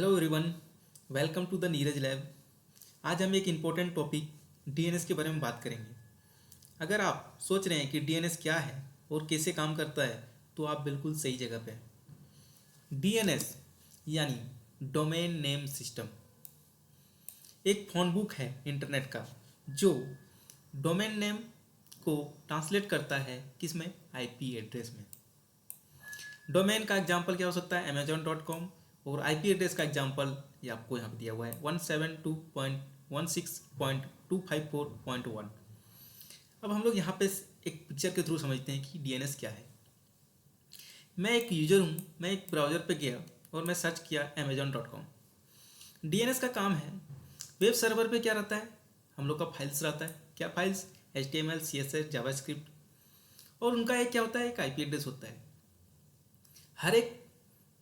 Hello everyone, welcome to the Neeraj lab. आज हम एक इम्पोर्टेंट टॉपिक डीएनएस के बारे में बात करेंगे। अगर आप सोच रहे हैं कि डीएनएस क्या है और कैसे काम करता है तो आप बिल्कुल सही जगह पे हैं। डीएनएस यानी डोमेन नेम सिस्टम एक फ़ोन बुक है इंटरनेट का जो डोमेन नेम को ट्रांसलेट करता है किसमें, आईपी एड्रेस में। डोमेन का एग्जांपल क्या हो सकता है, amazon.com, और आईपी एड्रेस का एग्जांपल ये आपको यहाँ पे दिया हुआ है 172.16.254.1। अब हम लोग यहाँ पे एक पिक्चर के थ्रू समझते हैं कि डीएनएस क्या है। मैं एक यूजर हूँ, मैं एक ब्राउज़र पे गया और मैं सर्च किया amazon.com। डीएनएस का काम है, वेब सर्वर पे क्या रहता है, हम लोग का फाइल्स रहता है। क्या फाइल्स, HTML, CSS, जावास्क्रिप्ट, और उनका एक क्या होता है, एक आईपी एड्रेस होता है। हर एक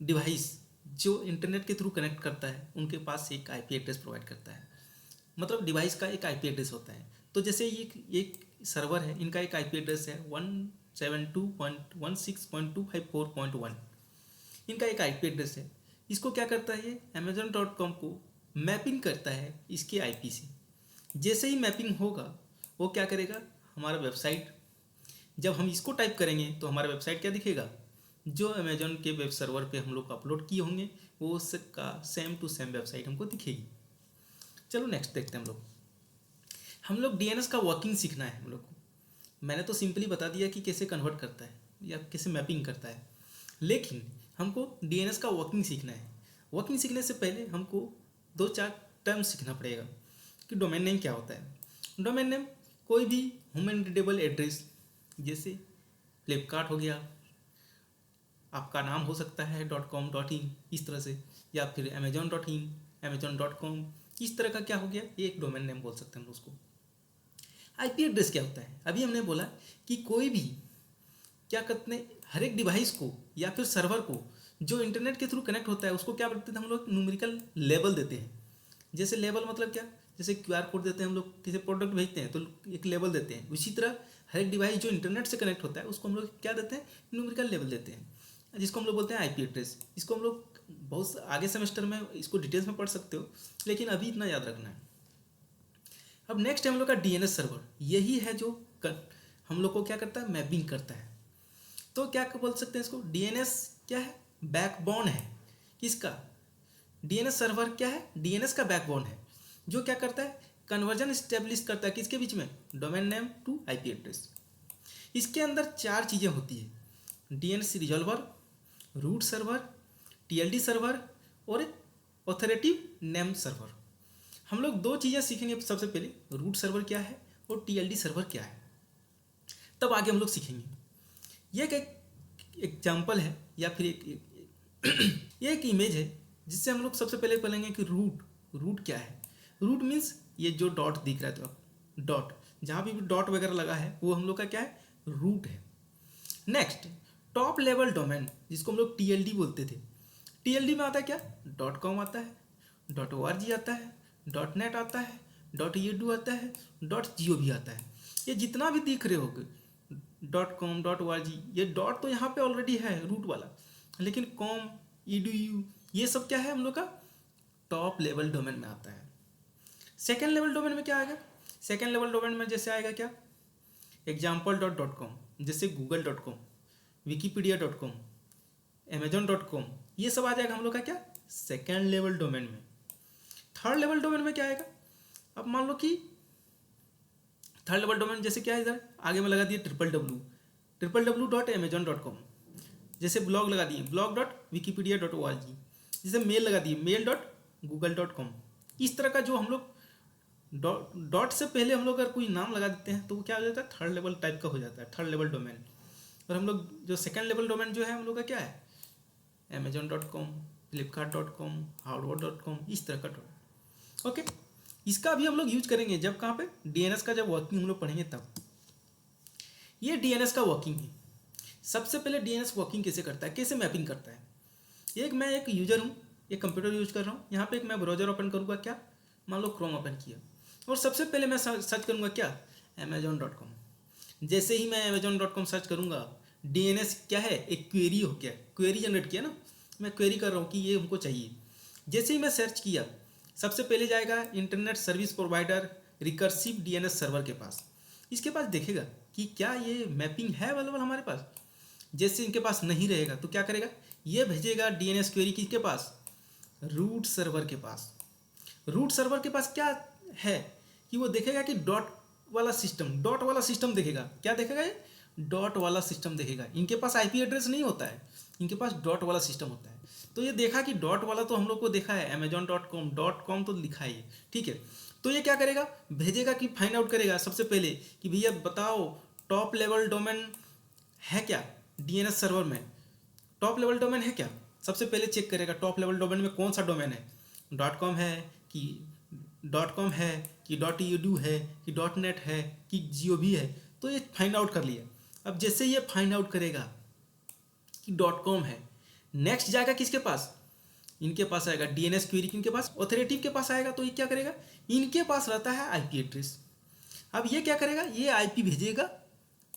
डिवाइस जो इंटरनेट के थ्रू कनेक्ट करता है उनके पास एक आईपी एड्रेस प्रोवाइड करता है, मतलब डिवाइस का एक आईपी एड्रेस होता है। तो जैसे ये एक सर्वर है, इनका एक आईपी एड्रेस है 172.16.254.1। इनका एक आईपी एड्रेस है। इसको क्या करता है, ये amazon.com को मैपिंग करता है इसके आईपी से। जैसे ही मैपिंग होगा वो क्या करेगा, हमारा वेबसाइट, जब हम इसको टाइप करेंगे तो हमारा वेबसाइट क्या दिखेगा, जो अमेजोन के वेब सर्वर पे हम लोग अपलोड किए होंगे वो उसका सेम टू सेम वेबसाइट हमको दिखेगी। चलो नेक्स्ट देखते हैं हम लोग डीएनएस का वर्किंग सीखना है हम लोग को। मैंने तो सिंपली बता दिया कि कैसे कन्वर्ट करता है या कैसे मैपिंग करता है, लेकिन हमको डीएनएस का वर्किंग सीखना है। वर्किंग सीखने से पहले हमको दो चार टर्म सीखना पड़ेगा कि डोमेन नेम क्या होता है। डोमेन नेम कोई भी ह्यूमन रीडेबल एड्रेस, जैसे फ्लिपकार्ट हो गया, आपका नाम हो सकता है .com.in इस तरह से, या फिर amazon.in, amazon.com, इस तरह का क्या हो गया, ये एक डोमेन नेम बोल सकते हैं हम उसको। आईपी एड्रेस क्या होता है, अभी हमने बोला कि कोई भी क्या करते हैं, हर एक डिवाइस को या फिर सर्वर को जो इंटरनेट के थ्रू कनेक्ट होता है उसको क्या करते हैं हम लोग, न्यूमेरिकल लेबल देते हैं। जैसे लेबल मतलब क्या, जैसे क्यूआर कोड देते हैं हम लोग, किसी प्रोडक्ट भेजते हैं तो एक लेबल देते हैं। उसी तरह हर एक डिवाइस जो इंटरनेट से कनेक्ट होता है उसको हम लोग क्या देते हैं, न्यूमेरिकल लेबल देते हैं, जिसको हम लोग बोलते हैं आईपी एड्रेस। इसको हम लोग बहुत आगे सेमेस्टर में इसको डिटेल्स में पढ़ सकते हो, लेकिन अभी इतना याद रखना है। अब नेक्स्ट है हम लोग का डीएनएस सर्वर। यही है जो हम लोग को क्या करता है, मैपिंग करता है। तो क्या बोल सकते हैं इसको, डीएनएस क्या है, बैकबोन है किसका, डीएनएस सर्वर क्या है, डीएनएस का बैकबोन है, जो क्या करता है, कन्वर्जन स्टेब्लिश करता है किसके बीच में, domain name to IP address. इसके अंदर चार चीज़ें होती है, DNS resolver, root server, TLD server और एक ऑथोरेटिव नेम सर्वर। हम लोग दो चीज़ें सीखेंगे, सबसे पहले रूट सर्वर क्या है और टीएलडी सर्वर क्या है, तब आगे हम लोग सीखेंगे। ये एक एग्जाम्पल है या फिर ये एक इमेज है जिससे हम लोग सबसे पहले बोलेंगे कि रूट क्या है। रूट मीन्स ये जो डॉट दिख रहा है, तो डॉट, जहाँ भी डॉट वगैरह लगा है वो हम लोग का क्या है, रूट है। नेक्स्ट, टॉप लेवल डोमेन, जिसको हम लोग टीएलडी बोलते थे। टीएलडी में आता है क्या, .com आता है, .org आता है, .net आता है, .edu आता है, .gov आता है। ये जितना भी दिख रहे होगे .com, .org, ये डॉट तो यहाँ पे ऑलरेडी है रूट वाला, लेकिन कॉम, edu, ये सब क्या है हम लोग का टॉप लेवल डोमेन में आता है। सेकेंड लेवल डोमेन में क्या आएगा, सेकेंड लेवल डोमेन में जैसे आएगा क्या, example.com, जैसे google.com, wikipedia.com, amazon.com, ये सब आ जाएगा हम लोग का क्या, सेकेंड लेवल डोमेन में। थर्ड लेवल डोमेन में क्या आएगा, अब मान लो कि थर्ड लेवल डोमेन जैसे क्या है, इधर आगे में लगा दिए www.amazon.com, जैसे ब्लॉग लगा दिए blog.wikipedia.org, जैसे मेल लगा दिए mail.google.com। इस तरह का जो हम लोग डॉट से पहले हम लोग अगर कोई नाम लगा देते हैं तो वो क्या हो जाता है, थर्ड लेवल टाइप का हो जाता है, थर्ड लेवल डोमेन। और हम लोग जो सेकेंड लेवल डोमेन जो है हम लोग का क्या है, amazon.com, flipkart.com, harvard.com, इस तरह का डॉट। ओके, इसका भी हम लोग यूज करेंगे जब कहाँ पे, डीएनएस का जब वर्किंग हम लोग पढ़ेंगे तब। ये डीएनएस का वर्किंग है। सबसे पहले डीएनएस वर्किंग कैसे करता है, कैसे मैपिंग करता है। मैं एक यूजर हूँ, एक कंप्यूटर यूज कर रहा हूँ, यहाँ पे एक मैं ब्राउजर ओपन करूँगा, क्या मान लो क्रोम ओपन किया, और सबसे पहले मैं सर्च करूँगा क्या, amazon.com। जैसे ही मैं amazon.com सर्च करूँगा, डीएनएस क्या है, एक क्वेरी हो गया, क्वेरी जनरेट किया ना, मैं क्वेरी कर रहा हूँ कि ये हमको चाहिए, जैसे ही मैं सर्च किया, सबसे पहले जाएगा internet service provider recursive DNS server के पास। इसके पास देखेगा कि क्या ये मैपिंग है अवेलेबल हमारे पास। जैसे इनके पास नहीं रहेगा तो क्या करेगा, ये भेजेगा डीएनएस क्वेरी किसके पास, रूट सर्वर के पास। रूट सर्वर के पास क्या है कि वो देखेगा कि डॉट वाला सिस्टम देखेगा। क्या देखेगा ये, डॉट वाला सिस्टम देखेगा। इनके पास आईपी एड्रेस नहीं होता है, इनके पास डॉट वाला सिस्टम होता है। तो ये देखा कि डॉट वाला तो हम लोग को देखा है, amazon.com तो लिखा है ये, ठीक है। तो ये क्या करेगा, भेजेगा कि फाइंड आउट करेगा सबसे पहले कि भैया बताओ टॉप लेवल डोमेन है क्या डीएनएस सर्वर में, टॉप लेवल डोमेन है क्या। सबसे पहले चेक करेगा टॉप लेवल डोमेन में कौन सा डोमेन है, .com है कि .com है कि .edu है कि .net है कि gov है। तो ये फाइंड आउट कर लिया। अब जैसे ये फाइंड आउट करेगा कि .com है, नेक्स्ट जाएगा किसके पास, इनके पास आएगा डीएनएस क्वेरी, किनके पास, ऑथोरिटी के पास आएगा। तो ये क्या करेगा, इनके पास रहता है आईपी एड्रेस। अब ये क्या करेगा, ये आईपी भेजेगा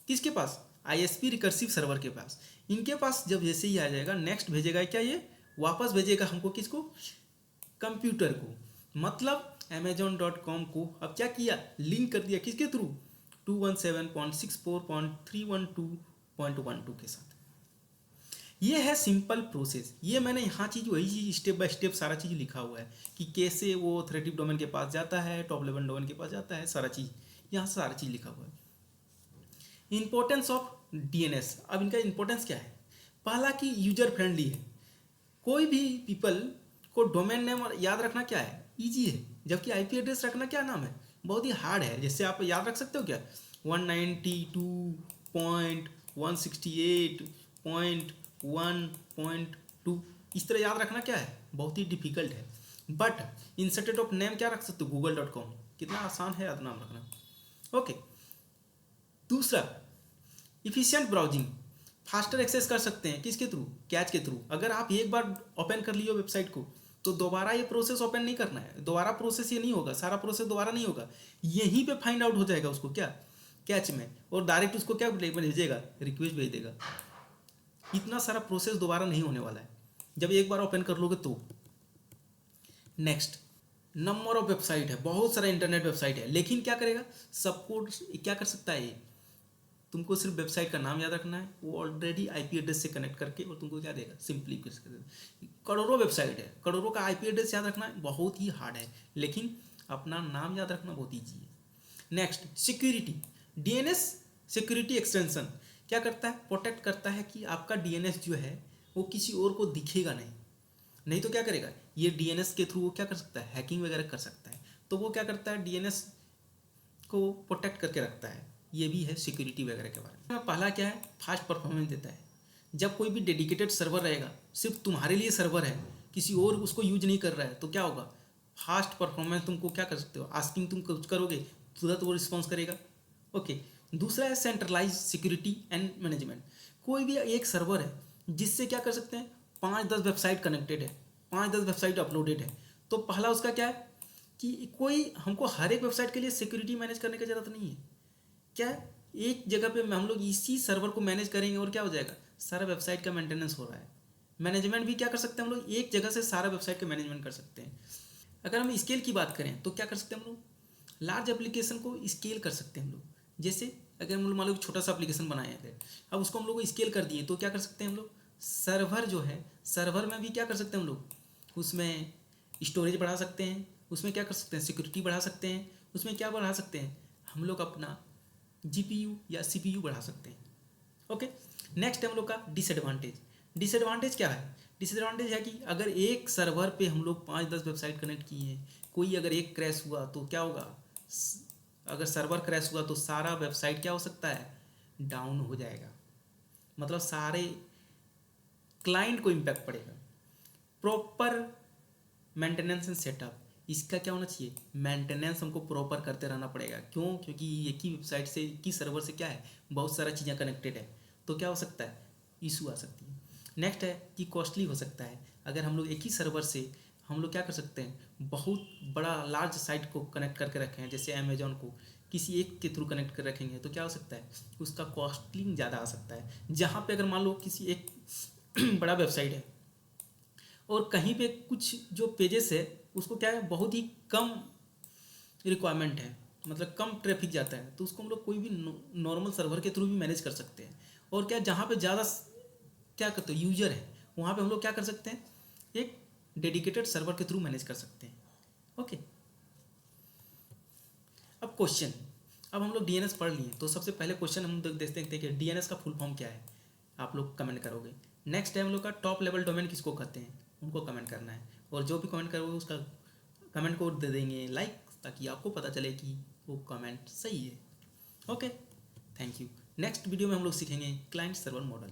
किसके पास, आईएसपी रिकर्सिव सर्वर के पास। इनके पास जब जैसे ही आ जाएगा, नेक्स्ट भेजेगा क्या, ये वापस भेजेगा हमको किसको, कंप्यूटर को। मतलब amazon.com को अब क्या किया, लिंक कर दिया किसके थ्रू, 217.64.312.12 के साथ। ये है सिंपल प्रोसेस। ये मैंने यहाँ चीज़ वही चीज़ स्टेप बाय स्टेप सारा चीज़ लिखा हुआ है कि कैसे वो ऑथोरेटिव डोमेन के पास जाता है, टॉप लेवल डोमेन के पास जाता है, सारा चीज़ यहाँ सारा चीज़ लिखा हुआ है। Importance of DNS. अब इनका इंपॉर्टेंस क्या है, पहला कि यूजर फ्रेंडली है। कोई भी पीपल को डोमेन नेम याद रखना क्या है, ईजी है, जबकि आईपी एड्रेस रखना क्या नाम है, बहुत ही हार्ड है। जैसे आप याद रख सकते हो क्या, 192.168.1.2, इस तरह याद रखना क्या है, बहुत ही डिफिकल्ट है। बट इंस्टेड ऑफ नेम क्या रख सकते हो, google.com, कितना आसान है याद नाम रखना। ओके, दूसरा इफिशिएंट ब्राउजिंग, फास्टर एक्सेस कर सकते हैं किसके थ्रू, कैच के थ्रू। अगर आप एक बार ओपन कर लिए वेबसाइट को तो दोबारा ये प्रोसेस ओपन नहीं करना है, दोबारा प्रोसेस ये नहीं होगा, सारा प्रोसेस दोबारा नहीं होगा, यहीं पे फाइंड आउट हो जाएगा उसको क्या, कैच में, और डायरेक्ट उसको क्या भेजेगा, रिक्वेस्ट भेज देगा। इतना सारा प्रोसेस दोबारा नहीं होने वाला है जब एक बार ओपन कर लोगे तो। नेक्स्ट, नंबर ऑफ वेबसाइट है, बहुत सारा इंटरनेट वेबसाइट है, लेकिन क्या करेगा, सबको क्या कर सकता है ये, तुमको सिर्फ वेबसाइट का नाम याद रखना है, वो ऑलरेडी आईपी एड्रेस से कनेक्ट करके और तुमको क्या देगा, सिंपली करोड़ों वेबसाइट है, करोड़ों का आईपी एड्रेस याद रखना बहुत ही हार्ड है, लेकिन अपना नाम याद रखना बहुत ईजी है। Next, security. DNS security extension क्या करता है, प्रोटेक्ट करता है कि आपका डीएनएस जो है वो किसी और को दिखेगा नहीं तो क्या करेगा, ये डीएनएस के थ्रू वो क्या कर सकता है, हैकिंग वगैरह कर सकता है। तो वो क्या करता है, डीएनएस को प्रोटेक्ट करके रखता है। ये भी है सिक्योरिटी वगैरह के बारे में। पहला क्या है, फास्ट परफॉर्मेंस देता है। जब कोई भी डेडिकेटेड सर्वर रहेगा, सिर्फ तुम्हारे लिए सर्वर है, किसी और उसको यूज नहीं कर रहा है, तो क्या होगा, फास्ट परफॉर्मेंस। तुमको क्या कर सकते हो, आस्किंग तुम कुछ करोगे तुरंत वो रिस्पॉन्स करेगा। ओके, दूसरा है सेंट्रलाइज सिक्योरिटी एंड मैनेजमेंट। कोई भी एक सर्वर है जिससे क्या कर सकते हैं, 5-10 वेबसाइट कनेक्टेड है, 5-10 वेबसाइट अपलोडेड है। तो पहला उसका क्या है कि कोई हमको हर एक वेबसाइट के लिए सिक्योरिटी मैनेज करने की जरूरत नहीं है। क्या एक जगह पे हम लोग इसी सर्वर को मैनेज करेंगे और क्या हो जाएगा, सारा वेबसाइट का मेंटेनेंस हो रहा है। मैनेजमेंट भी क्या कर सकते हैं हम लोग, एक जगह से सारा वेबसाइट का मैनेजमेंट कर सकते हैं। अगर हम स्केल की बात करें तो क्या कर सकते हैं हम लोग, लार्ज एप्लीकेशन को स्केल कर सकते हैं हम लोग। जैसे अगर हम लोग मान लो छोटा सा एप्लीकेशन बनाए थे, अब उसको हम लोग स्केल कर दिए, तो क्या कर सकते हैं हम लोग, सर्वर जो है सर्वर में भी क्या कर सकते हैं हम लोग, उसमें स्टोरेज बढ़ा सकते हैं, उसमें क्या कर सकते हैं, सिक्योरिटी बढ़ा सकते हैं, उसमें क्या बढ़ा सकते हैं हम लोग, अपना जीपीयू या सीपीयू बढ़ा सकते हैं। ओके, नेक्स्ट है हम लोग का डिसएडवांटेज। डिसएडवांटेज क्या है, डिसएडवांटेज है कि अगर एक सर्वर पे हम लोग 5-10 वेबसाइट कनेक्ट किए हैं, कोई अगर एक क्रैश हुआ तो क्या होगा, अगर सर्वर क्रैश हुआ तो सारा वेबसाइट क्या हो सकता है, डाउन हो जाएगा। मतलब सारे क्लाइंट को इम्पैक्ट पड़ेगा। प्रॉपर मेंटेनेंस एंड सेटअप, इसका क्या होना चाहिए, मेंटेनेंस हमको प्रॉपर करते रहना पड़ेगा। क्यों, क्योंकि एक ही वेबसाइट से, एक ही सर्वर से क्या है, बहुत सारा चीज़ें कनेक्टेड है, तो क्या हो सकता है, इशू आ सकती है। नेक्स्ट है कि कॉस्टली हो सकता है। अगर हम लोग एक ही सर्वर से हम लोग क्या कर सकते हैं, बहुत बड़ा लार्ज साइट को कनेक्ट करके रखें, जैसे अमेजॉन को किसी एक के थ्रू कनेक्ट कर रखेंगे, तो क्या हो सकता है, उसका कॉस्टलिंग ज़्यादा आ सकता है। जहाँ पे अगर मान लो किसी एक बड़ा वेबसाइट है, और कहीं पे कुछ जो पेजेस है उसको क्या है, बहुत ही कम रिक्वायरमेंट है, मतलब कम ट्रैफिक जाता है, तो उसको हम लोग कोई भी नॉर्मल सर्वर के थ्रू भी मैनेज कर सकते हैं। और क्या, जहाँ पे ज़्यादा क्या करते हैं यूजर है, वहाँ पे हम लोग क्या कर सकते हैं, एक डेडिकेटेड सर्वर के थ्रू मैनेज कर सकते हैं। ओके, अब क्वेश्चन, अब हम लोग डीएनएस पढ़ लिए, तो सबसे पहले क्वेश्चन हम देखते हैं कि डीएनएस का फुल फॉर्म क्या है। आप लोग कमेंट करोगे। नेक्स्ट है हम लोग का टॉप लेवल डोमेन किसको कहते हैं, उनको कमेंट करना है, और जो भी कमेंट करोगे उसका कमेंट को दे देंगे लाइक, ताकि आपको पता चले कि वो कमेंट सही है। Okay, thank you. Next video में हम लोग सीखेंगे क्लाइंट सर्वर मॉडल।